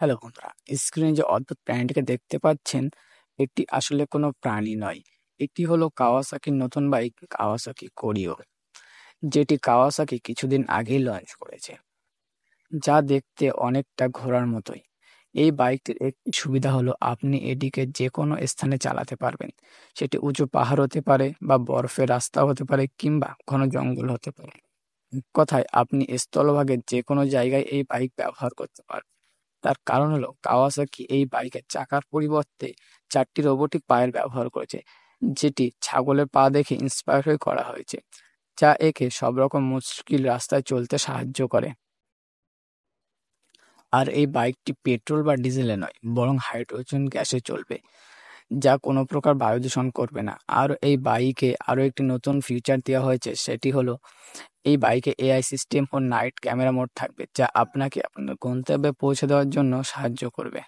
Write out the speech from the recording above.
Hello বন্ধুরা, স্ক্রিনে যে অদ্ভুত প্রাণীটিকে দেখতে পাচ্ছেন, এটি আসলে কোনো প্রাণী নয়। এটি হলো কাওয়াসাকির নতুন বাইক কাওয়াসাকি কোরিও, যেটি কাওয়াসাকি কিছুদিন আগেই লঞ্চ করেছে, যা দেখতে অনেকটা ঘোড়ার মতোই। এই বাইকটির একটি সুবিধা হলো আপনি এটিকে যে কোনো স্থানে চালাতে পারবেন। সেটি উঁচু পাহাড় হতে পারে বা বরফের রাস্তা হতে পারে কিংবা ঘন জঙ্গল হতে পারে। এক কথায় আপনি স্থলভাগের যে কোনো জায়গায় এই বাইক ব্যবহার করতে পারবেন। তার কারণ হলো কাওয়াসাকি এই বাইকের চাকার পরিবর্তে ৪টি রোবটিক পায়ের ব্যবহার করেছে, যেটি ছাগলের পা দেখে ইন্সপায়ার হয়ে করা হয়েছে, যা একে সব রকম মুশকিল রাস্তায় চলতে সাহায্য করে। আর এই বাইকটি পেট্রোল বা ডিজেলে নয়, বরং হাইড্রোজেন গ্যাসে চলবে, যা কোনো প্রকার বায়ু দূষণ করবে না। আর এই বাইকে আরও একটি নতুন ফিচার দেওয়া হয়েছে, সেটি হলো এই বাইকে এআই সিস্টেম ও নাইট ক্যামেরা মোড থাকবে, যা আপনাকে আপনার গন্তব্যে পৌঁছে দেওয়ার জন্য সাহায্য করবে।